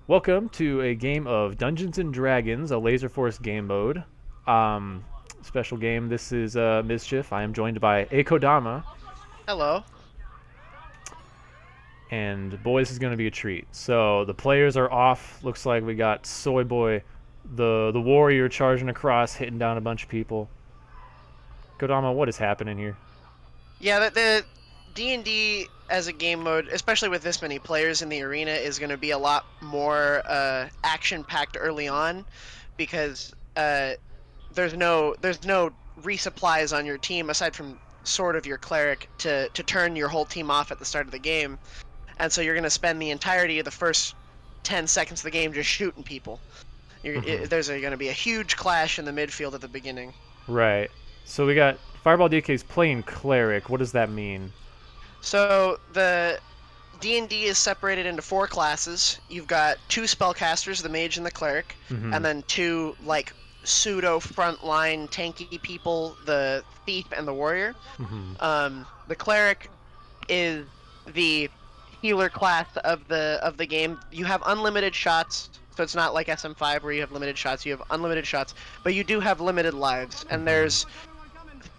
Welcome to a game of Dungeons and Dragons, a Laserforce game mode. Um, Special game. This is Mischief. I am joined by Akodama, Hello. and boy, this is going to be a treat. So the players are off. Looks like we got Soy Boy, the warrior, charging across, hitting down a bunch of people. Kodama, what is happening here? Yeah, the D&D as a game mode, especially with this many players in the arena, is going to be a lot more action-packed early on, because there's no resupplies on your team aside from sort of your cleric to turn your whole team off at the start of the game, and so you're going to spend the entirety of the first 10 seconds of the game just shooting people. There's going to be a huge clash in the midfield at the beginning. Right. So we got Fireball DK's playing Cleric. What does that mean? So the D&D is separated into 4 classes. You've got 2 spellcasters, the mage and the cleric, Mhm. and then 2 like pseudo frontline tanky people, the thief and the warrior. The cleric is the healer class of the game. You have unlimited shots, so it's not like SM5 where you have limited shots. You have unlimited shots, but you do have limited lives, and there's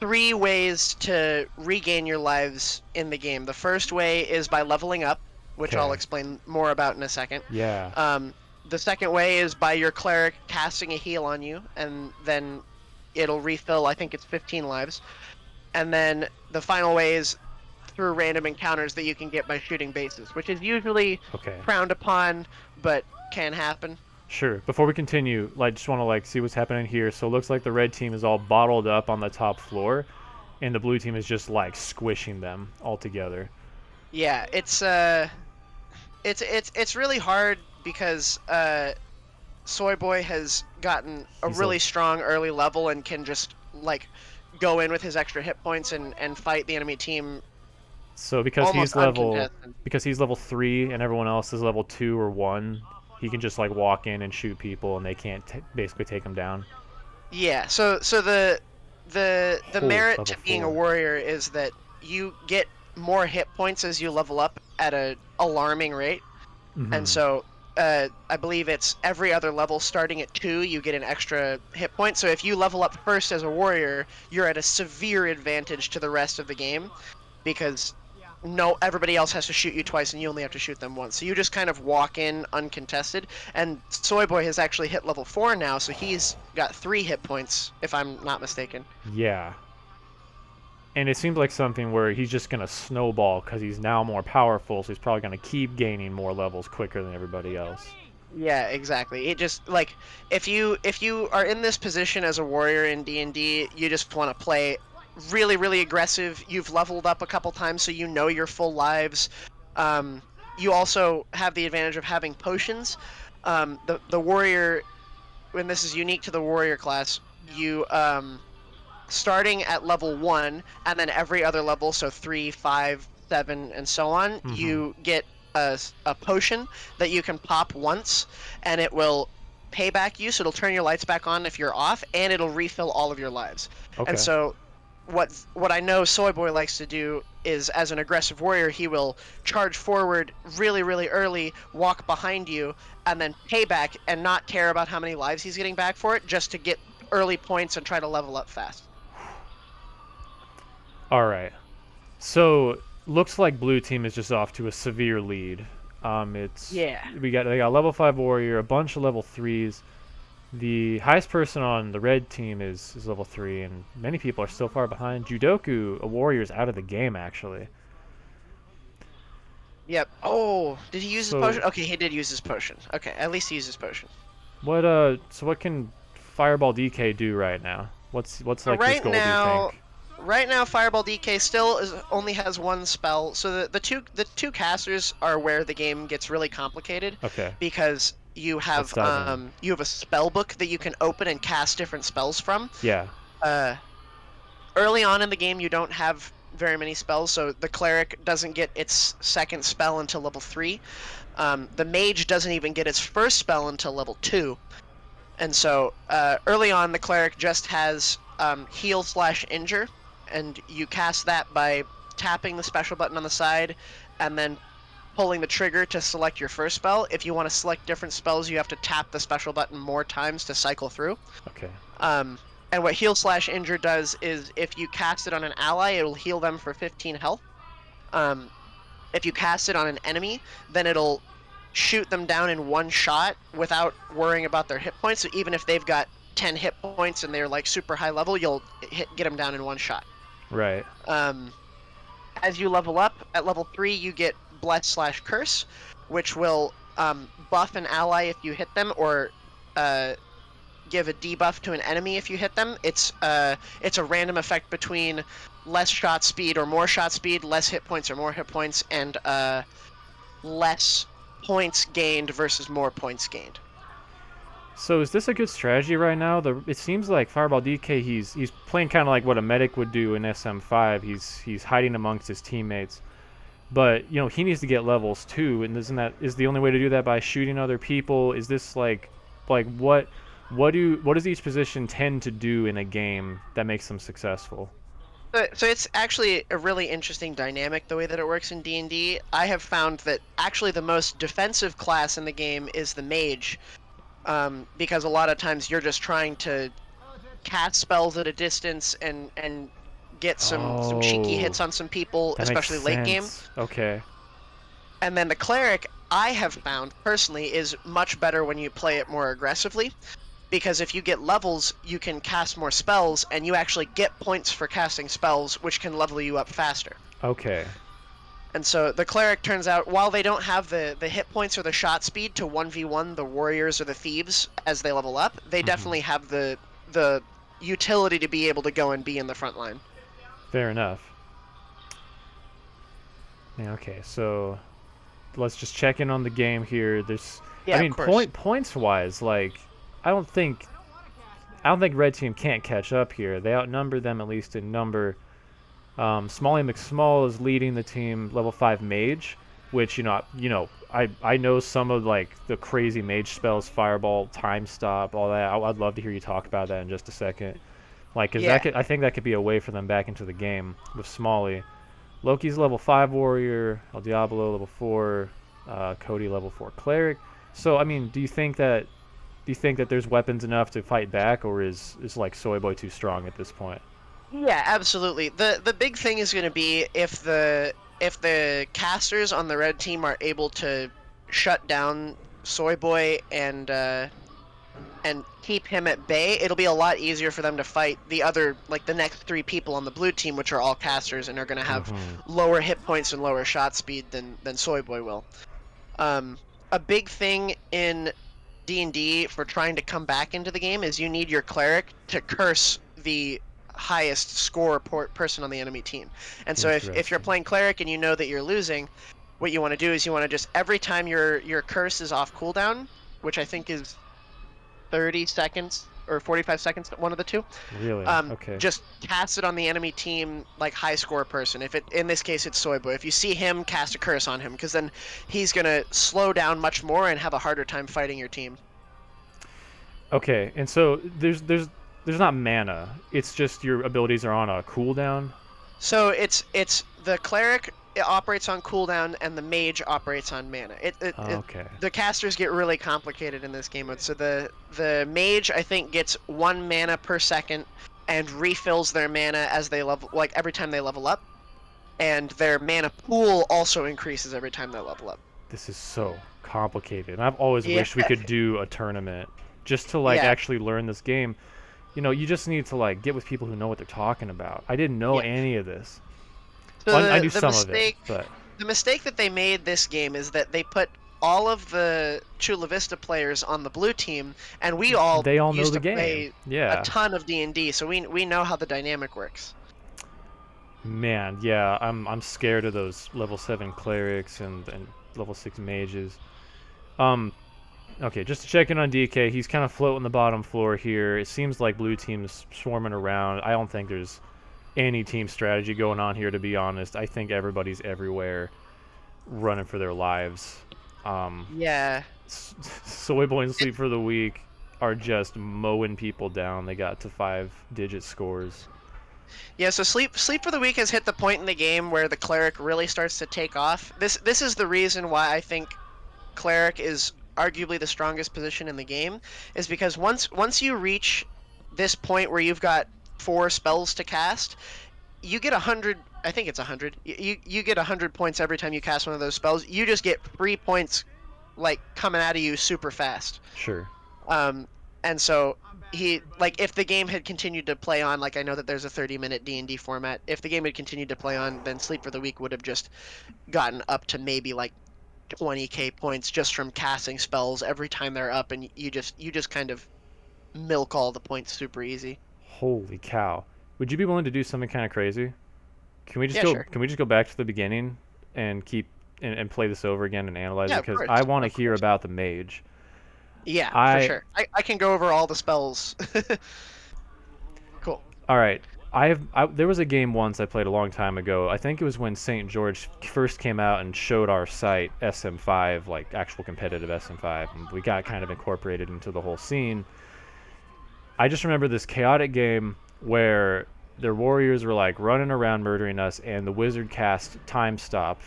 3 ways to regain your lives in the game. The first way is by leveling up, which I'll Okay. explain more about in a second. Yeah. The second way is by your cleric casting a heal on you, and then it'll refill, I think it's 15 lives. And then the final way is through random encounters that you can get by shooting bases, which is usually Okay. frowned upon, but can happen. Sure. Before we continue, just want to see what's happening here. So it looks like the red team is all bottled up on the top floor, and the blue team is just squishing them all together. Yeah, it's really hard because Soy Boy has gotten a He's really strong early level and can just go in with his extra hit points and fight the enemy team So almost uncontested. because he's level 3 and everyone else is level 2 or 1, he can just walk in and shoot people and they can't basically take him down. Yeah, so the Oh, merit level to being a 4. warrior is that you get more hit points as you level up at a alarming rate. And so I believe it's every other level starting at 2, you get an extra hit point. So if you level up first as a warrior, you're at a severe advantage to the rest of the game, because everybody else has to shoot you twice and you only have to shoot them once. So you just kind of walk in uncontested. And Soy Boy has actually hit level 4 now, so he's got 3 hit points, if I'm not mistaken. Yeah. And it seems like something where he's just going to snowball because he's now more powerful, so he's probably going to keep gaining more levels quicker than everybody else. Yeah, exactly. It just if you are in this position as a warrior in D&D, you just want to play really, really aggressive. You've leveled up a couple times, so you know your full lives. You also have the advantage of having potions. The warrior, and this is unique to the warrior class, you starting at level 1, and then every other level, so 3, 5, 7, and so on, you get a potion that you can pop once, and it will pay back you, so it'll turn your lights back on if you're off, and it'll refill all of your lives. Okay. And so what I know Soy Boy likes to do is, as an aggressive warrior, he will charge forward really, really early, walk behind you, and then pay back and not care about how many lives he's getting back for it, just to get early points and try to level up fast. All right. So looks like blue team is just off to a severe lead. Yeah. They got level 5 warrior, a bunch of level 3s. The highest person on the red team is level 3, and many people are still far behind. Judoku, a warrior, is out of the game actually. Yep. Oh, did he use his So potion? Okay, he did use his potion. Okay, at least he used his potion. what can Fireball DK do right now? What's his goal, do you think? Right now, Fireball DK still only has 1 spell. So the two casters are where the game gets really complicated, Okay. because you have Let's dive in. you have a spell book that you can open and cast different spells from. Yeah. Early on in the game, you don't have very many spells, so the cleric doesn't get its second spell until level 3. The mage doesn't even get its first spell until level 2. And so early on, the cleric just has heal/injure, and you cast that by tapping the special button on the side, and then pulling the trigger to select your first spell. If you want to select different spells, you have to tap the special button more times to cycle through. Okay. And what heal/injure does is if you cast it on an ally, it'll heal them for 15 health. If you cast it on an enemy, then it'll shoot them down in one shot without worrying about their hit points. So even if they've got 10 hit points and they're like super high level, you'll get them down in one shot. Right. As you level up, at level 3 you get Bless/Curse, which will buff an ally if you hit them, or give a debuff to an enemy if you hit them. It's a random effect between less shot speed or more shot speed, less hit points or more hit points, and less points gained versus more points gained. So is this a good strategy right now? It seems like Fireball DK, he's playing kind of like what a medic would do in SM5. He's hiding amongst his teammates, but you know he needs to get levels too. And is the only way to do that by shooting other people? Is this like what does each position tend to do in a game that makes them successful? So it's actually a really interesting dynamic the way that it works in D&D. I have found that actually the most defensive class in the game is the mage, because a lot of times you're just trying to cast spells at a distance and get some cheeky hits on some people, especially late game. Okay. And then the cleric, I have found personally, is much better when you play it more aggressively, because if you get levels, you can cast more spells, and you actually get points for casting spells, which can level you up faster. Okay. And so the cleric turns out, while they don't have the hit points or the shot speed to 1v1 the warriors or the thieves as they level up, they definitely have the utility to be able to go and be in the front line. Fair enough. Yeah, okay, so let's just check in on the game here. I mean, points wise, like I don't think Red Team can't catch up here. They outnumber them at least in number. Smalley McSmall is leading the team level 5 mage, which I know some of like the crazy mage spells, fireball, time stop, all that. I'd love to hear you talk about that in just a second. Like, 'cause I think that could be a way for them back into the game with Smalley. Loki's level 5 warrior, El Diablo level 4, Cody level 4 cleric. So I mean, do you think that there's weapons enough to fight back, or is like Soy Boy too strong at this point? Yeah, absolutely. The big thing is going to be if the casters on the red team are able to shut down Soy Boy and keep him at bay, it'll be a lot easier for them to fight the next 3 people on the blue team, which are all casters and are going to have lower hit points and lower shot speed than Soy Boy will. A big thing in D&D for trying to come back into the game is you need your cleric to curse the highest score person on the enemy team. And so if you're playing cleric and you know that you're losing, what you want to do is you want to just, every time your curse is off cooldown, which I think is 30 seconds or 45 seconds, one of the two. Really? Okay. Just cast it on the enemy team, like high score person. In this case it's Soy Boy. If you see him, cast a curse on him, because then he's gonna slow down much more and have a harder time fighting your team. Okay, and so there's not mana. It's just your abilities are on a cooldown. So it's the cleric. It operates on cooldown, and the mage operates on mana. Okay. The casters get really complicated in this game mode. So the mage, I think, gets 1 mana per second and refills their mana as they level, like every time they level up, and their mana pool also increases every time they level up. This is so complicated, and I've always wished we could do a tournament just to actually learn this game. You just need to get with people who know what they're talking about. I didn't know any of this. I knew some of it, but the mistake that they made this game is that they put all of the Chula Vista players on the blue team, and they all know used the to game. play a ton of D&D, so we know how the dynamic works. Man, yeah, I'm scared of those level 7 clerics and level 6 mages. Okay, just to check in on DK, he's kind of floating the bottom floor here. It seems like blue team's swarming around. I don't think there's any team strategy going on here, to be honest. I think everybody's everywhere running for their lives. Yeah. Soy Boy and Sleep for the Week are just mowing people down. They got to 5-digit scores. Yeah, so Sleep for the Weak has hit the point in the game where the Cleric really starts to take off. This is the reason why I think Cleric is arguably the strongest position in the game, is because once you reach this point where you've got 4 spells to cast, you get 100. I think it's 100. You get 100 points every time you cast one of those spells. You just get 3 points, like coming out of you super fast. Sure. And so if the game had continued to play on, like I know that there's a 30-minute D&D format. If the game had continued to play on, then Sleep for the Weak would have just gotten up to maybe like 20k points just from casting spells every time they're up, and you just kind of milk all the points super easy. Holy cow! Would you be willing to do something kind of crazy? Can we just Yeah, go? sure. Can we just go back to the beginning and keep and play this over again and analyze Yeah, it? of Because course, I want to of hear course. about the mage. Yeah, I- for sure. I can go over all the spells. Cool. All right. There was a game once I played a long time ago. I think it was when St. George first came out and showed our site SM5, like actual competitive SM5, and we got kind of incorporated into the whole scene. I just remember this chaotic game where their warriors were like running around murdering us, and the wizard cast time stop,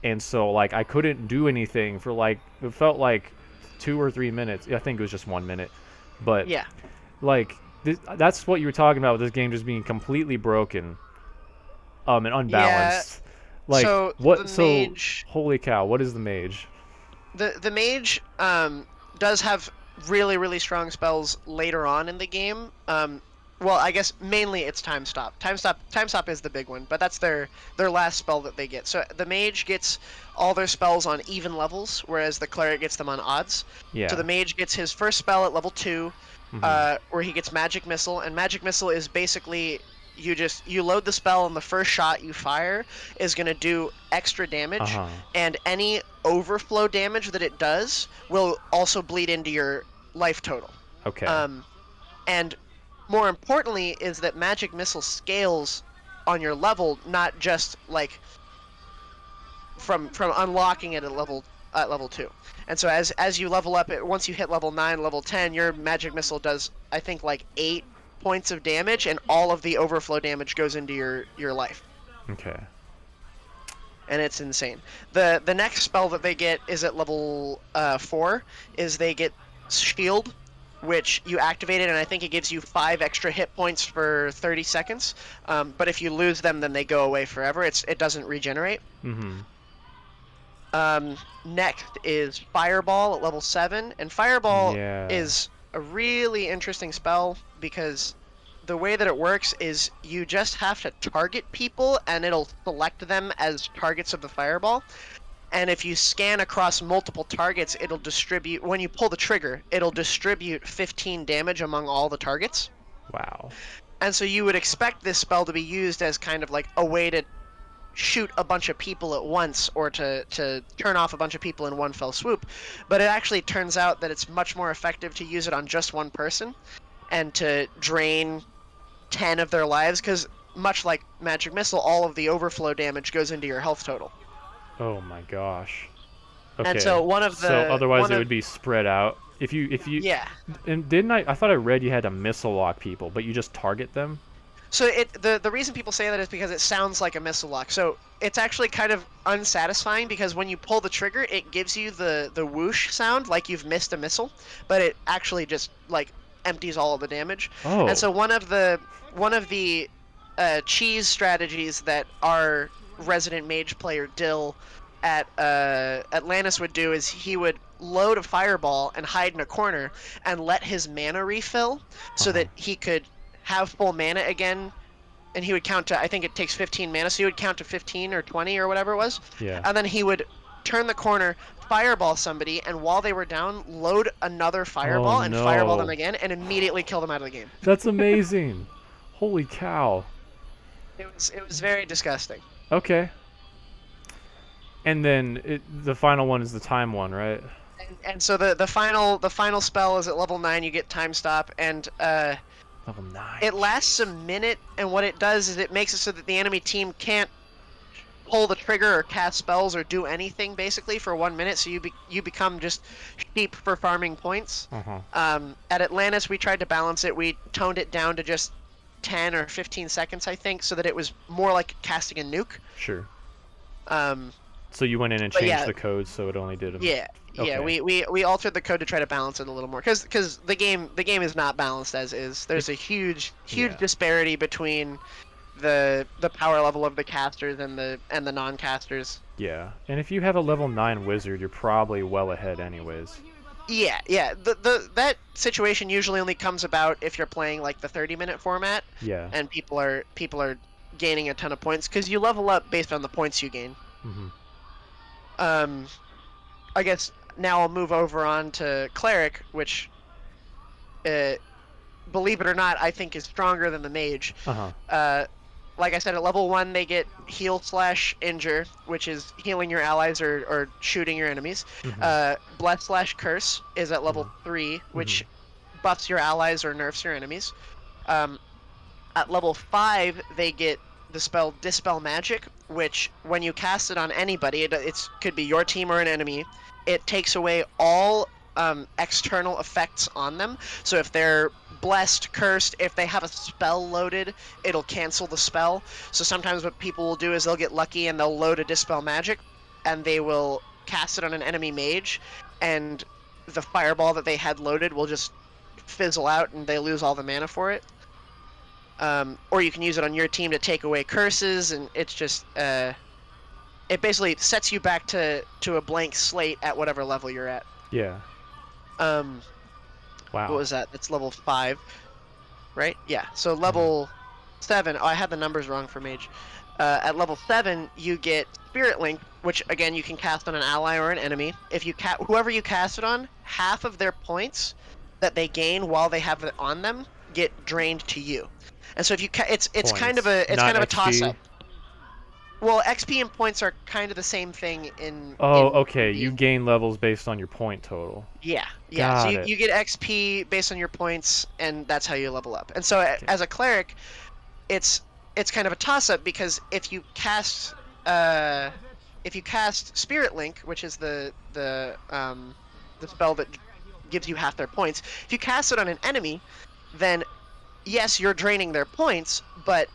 and so like I couldn't do anything for like it felt like 2 or 3 minutes. I think it was just 1 minute, but Yeah. like that's what you were talking about with this game just being completely broken, and unbalanced. Like so what? the mage, Holy cow! What is the mage? the mage does have really strong spells later on in the game. Well, I guess mainly it's time stop. Time stop is the big one, but that's their last spell that they get. So the mage gets all their spells on even levels, whereas the cleric gets them on odds. Yeah. So the mage gets his first spell at level 2, where he gets magic missile, and magic missile is basically you load the spell, and the first shot you fire is going to do extra damage, and any overflow damage that it does will also bleed into your life total. Okay. And more importantly is that magic missile scales on your level, not just like from unlocking it at level 2. And so as you level up, once you hit level 9, level 10, your magic missile does, I think, like 8 points of damage, and all of the overflow damage goes into your life. Okay. And it's insane. The next spell that they get is at level 4, is they get shield, which you activate it, and I think it gives you 5 extra hit points for 30 seconds. But if you lose them, then they go away forever. It doesn't regenerate. Next is Fireball at level 7, and Fireball is a really interesting spell because the way that it works is you just have to target people, and it'll select them as targets of the Fireball. And if you scan across multiple targets, it'll distribute, when you pull the trigger, it'll distribute 15 damage among all the targets. Wow. And so you would expect this spell to be used as kind of like a way to shoot a bunch of people at once, or to turn off a bunch of people in one fell swoop. But it actually turns out that it's much more effective to use it on just one person and to drain 10 of their lives, because much like Magic Missile, all of the overflow damage goes into your health total. Oh my gosh. Okay. And so otherwise it would be spread out. If you yeah. And didn't I thought I read you had to missile lock people, but you just target them? So the reason people say that is because it sounds like a missile lock. So it's actually kind of unsatisfying, because when you pull the trigger, it gives you the whoosh sound like you've missed a missile, but it actually just like empties all of the damage. Oh. And so one of the cheese strategies that our resident mage player Dill at Atlantis would do is he would load a fireball and hide in a corner and let his mana refill so that he could have full mana again, and he would count to, I think it takes 15 mana, so he would count to 15 or 20 or whatever it was. Yeah. And then he would turn the corner, fireball somebody, and while they were down, load another fireball and fireball them again, and immediately kill them out of the game. That's amazing. Holy cow. It was very disgusting. Okay. And then the final one is the time one, right? And so the final spell is at level 9. You get time stop, and Level 9. it lasts a minute, and what it does is it makes it so that the enemy team can't pull the trigger or cast spells or do anything basically for 1 minute. So you become just sheep for farming points. At Atlantis, we tried to balance it. We toned it down to just 10 or 15 seconds, I think, so that it was more like casting a nuke. Sure. Um, So you went in and But changed yeah. the code so it only did them. yeah, yeah, Okay. we altered the code to try to balance it a little more, because the game is not balanced as is. There's a huge Yeah. disparity between the power level of the casters and the non-casters. Yeah. And if you have a level 9 wizard, you're probably well ahead anyways. Yeah, yeah. That situation usually only comes about if you're playing like the 30-minute format, Yeah. and people are gaining a ton of points, because you level up based on the points you gain. Mm-hmm. I guess now I'll move over on to Cleric, which, believe it or not, I think is stronger than the Mage. Uh-huh. Like I said, at level 1 they get heal/injure, which is healing your allies or shooting your enemies. Mm-hmm. Bless/curse is at level 3, which buffs your allies or nerfs your enemies. At level 5 they get the spell Dispel Magic, which when you cast it on anybody, it could be your team or an enemy, it takes away all external effects on them. So if they're blessed, cursed, if they have a spell loaded, it'll cancel the spell. So sometimes what people will do is they'll get lucky and they'll load a Dispel Magic, and they will cast it on an enemy mage, and the fireball that they had loaded will just fizzle out and they lose all the mana for it. Or you can use it on your team to take away curses, and it's just it basically sets you back to a blank slate at whatever level you're at. Yeah. Wow. What was that? That's level 5, right? Yeah. So level 7. Oh, I had the numbers wrong for Mage. At level 7, you get Spirit Link, which again you can cast on an ally or an enemy. If you whoever you cast it on, half of their points that they gain while they have it on them get drained to you. And so if you it's kind of a toss up. Well, XP and points are kind of the same thing in. Okay. You gain levels based on your point total. Yeah. Got So it. you get XP based on your points, and that's how you level up. And so as a cleric, it's kind of a toss up, because if you cast Spirit Link, which is the spell that gives you half their points, if you cast it on an enemy, then yes, you're draining their points, but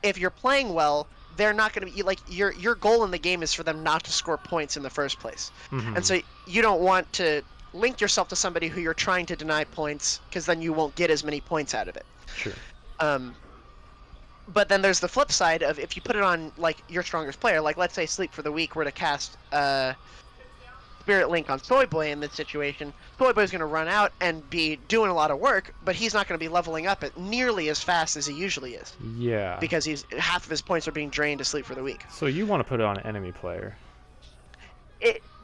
if you're playing well, they're not going to be like your goal in the game is for them not to score points in the first place. And so you don't want to link yourself to somebody who you're trying to deny points, because then you won't get as many points out of it. Sure. But then there's the flip side of, if you put it on like your strongest player, like let's say Sleep for the Weak were to cast Spirit Link on Soy Boy in this situation, Soy Boy's going to run out and be doing a lot of work, but he's not going to be leveling up at nearly as fast as he usually is. Yeah. Because half of his points are being drained to Sleep for the Weak. So you want to put it on an enemy player.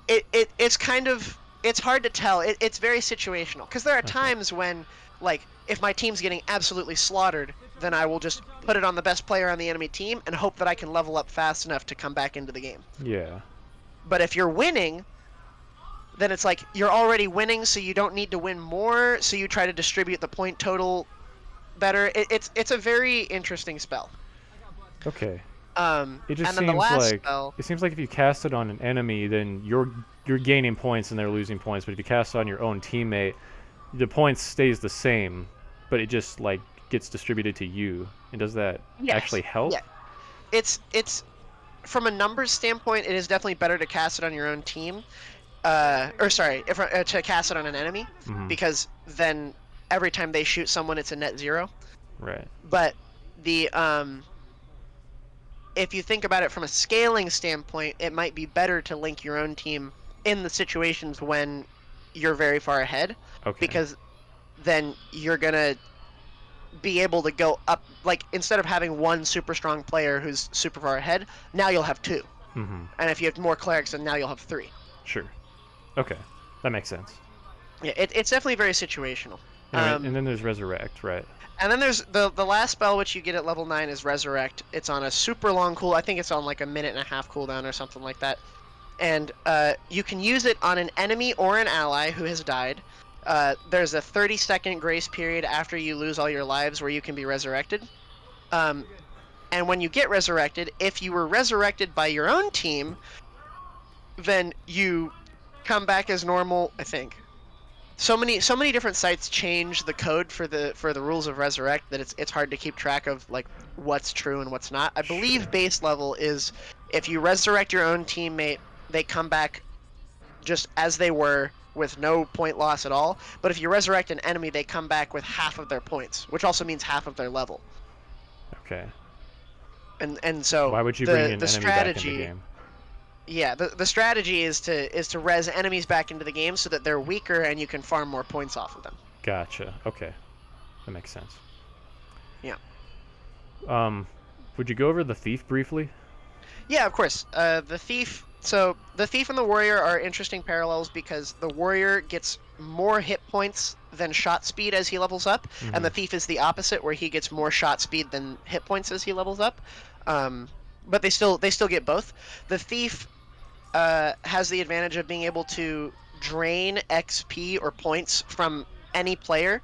It's kind of, it's hard to tell. It's very situational, because there are times when, like, if my team's getting absolutely slaughtered, then I will just put it on the best player on the enemy team and hope that I can level up fast enough to come back into the game. Yeah. But if you're winning, then it's like you're already winning, so you don't need to win more, so you try to distribute the point total better. It's a very interesting spell. Okay. It just seems like if you cast it on an enemy, then you're gaining points and they're losing points. But if you cast it on your own teammate, the points stays the same, but it just like gets distributed to you. And does that actually help? Yeah. It's from a numbers standpoint, it is definitely better to cast it on your own team. To cast it on an enemy, because then every time they shoot someone, it's a net 0. Right. But the if you think about it from a scaling standpoint, it might be better to link your own team in the situations when you're very far ahead. Okay. Because then you're gonna be able to go up. Like, instead of having one super strong player who's super far ahead, now you'll have 2. And if you have more clerics, then now you'll have 3. Sure. Okay, that makes sense. Yeah, it's definitely very situational. And then there's Resurrect, right? And then there's the last spell, which you get at level 9, is Resurrect. It's on a super long cooldown. I think it's on like a 1.5-minute cooldown or something like that. And you can use it on an enemy or an ally who has died. There's a 30-second grace period after you lose all your lives where you can be resurrected. And when you get resurrected, if you were resurrected by your own team, then you come back as normal, I think. so many different sites change the code for the rules of Resurrect that it's hard to keep track of like what's true and what's not. I believe Sure. base level is if you resurrect your own teammate, they come back just as they were with no point loss at all. But if you resurrect an enemy, they come back with half of their points, which also means half of their level. Okay. And so Why would you bring an the enemy back in the strategy, game? yeah, the strategy is to res enemies back into the game so that they're weaker and you can farm more points off of them. Gotcha. Okay. That makes sense. Yeah. Would you go over the thief briefly? Yeah, of course. The thief. So the thief and the warrior are interesting parallels because the warrior gets more hit points than shot speed as he levels up, and the thief is the opposite, where he gets more shot speed than hit points as he levels up. But they still get both. The thief has the advantage of being able to drain XP or points from any player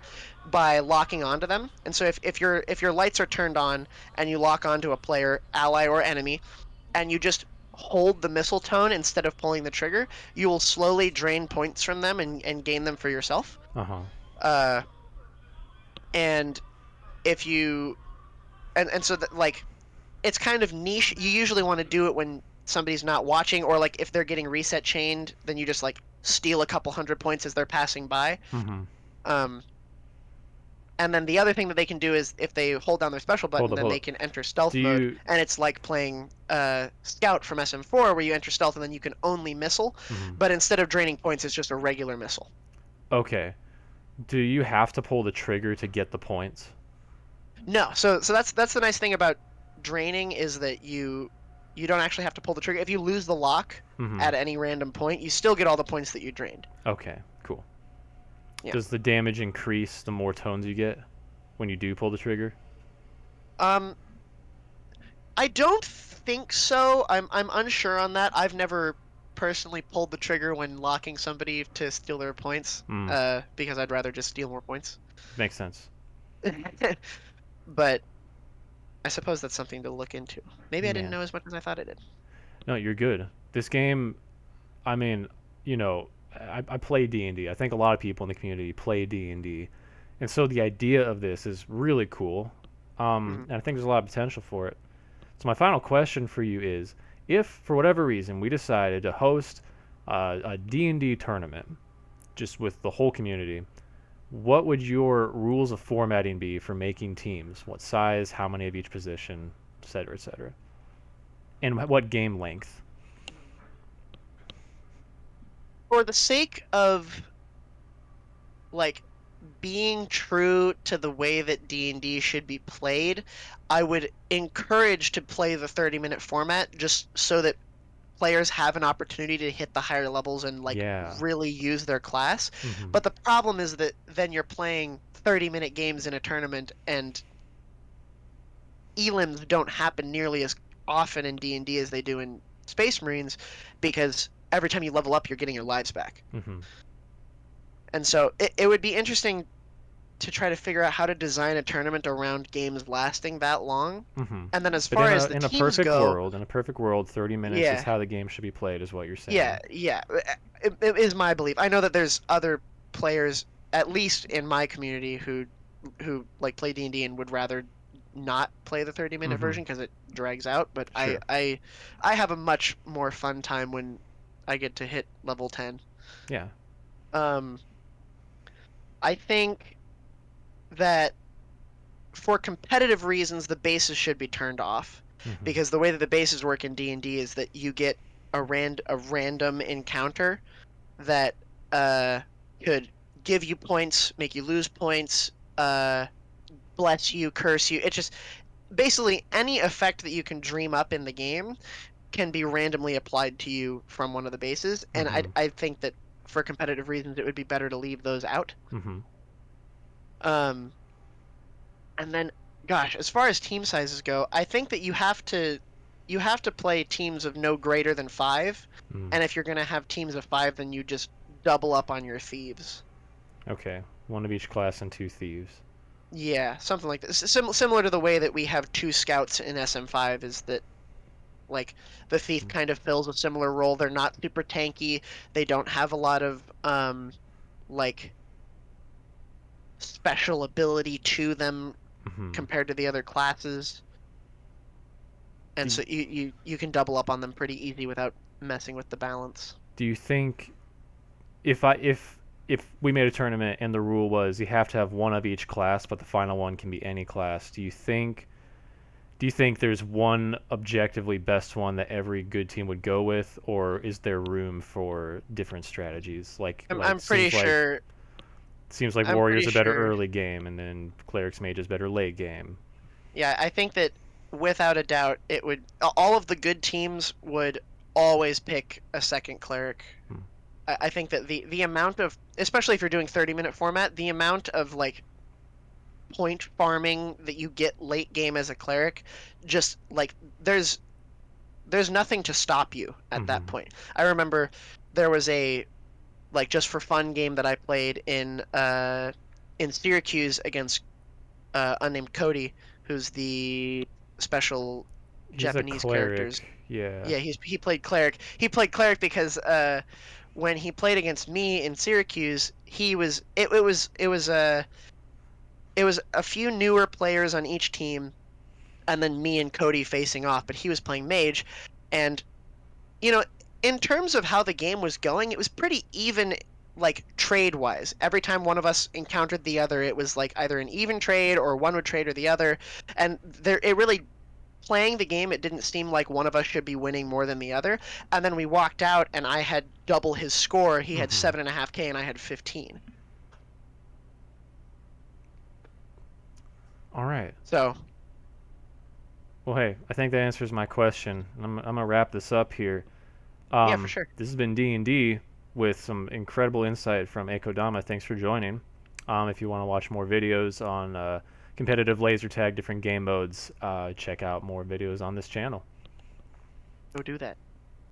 by locking onto them. And so if your lights are turned on and you lock onto a player, ally or enemy, and you just hold the missile tone instead of pulling the trigger, you will slowly drain points from them and gain them for yourself. Uh-huh. And if you and so that like it's kind of niche. You usually want to do it when somebody's not watching, or like if they're getting reset chained, then you just like steal a couple hundred points as they're passing by. And then the other thing that they can do is if they hold down their special button, then they can enter stealth mode, and it's like playing Scout from SM4, where you enter stealth and then you can only missile, but instead of draining points, it's just a regular missile. Okay. Do you have to pull the trigger to get the points? No. So that's the nice thing about draining is that you don't actually have to pull the trigger. If you lose the lock at any random point, you still get all the points that you drained. Okay, cool. Yeah. Does the damage increase the more tones you get when you do pull the trigger? I don't think so. I'm unsure on that. I've never personally pulled the trigger when locking somebody to steal their points, because I'd rather just steal more points. Makes sense. But I suppose that's something to look into. Maybe I didn't know as much as I thought I did. No, you're good. This game, I mean, you know, I play D&D. I think a lot of people in the community play D&D. And so the idea of this is really cool. And I think there's a lot of potential for it. So my final question for you is, if for whatever reason we decided to host a D&D tournament just with the whole community, what would your rules of formatting be for making teams? What size, how many of each position, et cetera, et cetera? And what game length? For the sake of like being true to the way that D&D should be played, I would encourage to play the 30-minute format just so that players have an opportunity to hit the higher levels and like really use their class. But the problem is that then you're playing 30-minute games in a tournament, and elims don't happen nearly as often in D&D as they do in Space Marines, because every time you level up, you're getting your lives back. And so it would be interesting to try to figure out how to design a tournament around games lasting that long. And then as far as the teams go... in a perfect world, 30 minutes is how the game should be played, is what you're saying. Yeah. It is my belief. I know that there's other players, at least in my community, who like play D&D and would rather not play the 30-minute version because it drags out. But Sure. I have a much more fun time when I get to hit level 10. Yeah. I think that for competitive reasons, the bases should be turned off, because the way that the bases work in D&D is that you get a random encounter that could give you points, make you lose points, bless you, curse you. It's just basically any effect that you can dream up in the game can be randomly applied to you from one of the bases, and I think that for competitive reasons it would be better to leave those out. And then, gosh, as far as team sizes go, I think that you have to play teams of no greater than 5, and if you're going to have teams of 5, then you just double up on your thieves. Okay, 1 of each class and 2 thieves. Yeah, something like this. Similar to the way that we have 2 scouts in SM5, is that like the thief kind of fills a similar role. They're not super tanky. They don't have a lot of like special ability to them Mhm. compared to the other classes. And so you can double up on them pretty easy without messing with the balance. Do you think if we made a tournament and the rule was you have to have one of each class, but the final one can be any class, do you think there's one objectively best one that every good team would go with, or is there room for different strategies? I'm pretty sure. Seems like I'm Warriors pretty are better sure. early game, and then Clerics Mages better late game. Yeah, I think that without a doubt, it would. All of the good teams would always pick a second cleric. Hmm. I think that the amount of, especially if you're doing 30-minute format, the amount of like point farming that you get late game as a cleric, just like there's nothing to stop you at that Mhm. point. I remember there was a like just for fun game that I played in Syracuse against unnamed Cody, who's the special He's a Japanese characters. cleric, yeah. Yeah, he played cleric. He played cleric because when he played against me in Syracuse, it was a few newer players on each team, and then me and Cody facing off. But he was playing mage, and you know, in terms of how the game was going, it was pretty even, like trade wise. Every time one of us encountered the other, it was like either an even trade or one would trade or the other, and there it really playing the game, it didn't seem like one of us should be winning more than the other. And then we walked out, and I had double his score. He had Mhm. 7.5K, and I had 15. All right. So Well, hey, I think that answers my question. I'm gonna wrap this up here. yeah, for sure. This has been D&D with some incredible insight from Ekodama. Thanks for joining. If you want to watch more videos on competitive laser tag, different game modes, check out more videos on this channel. Go do that.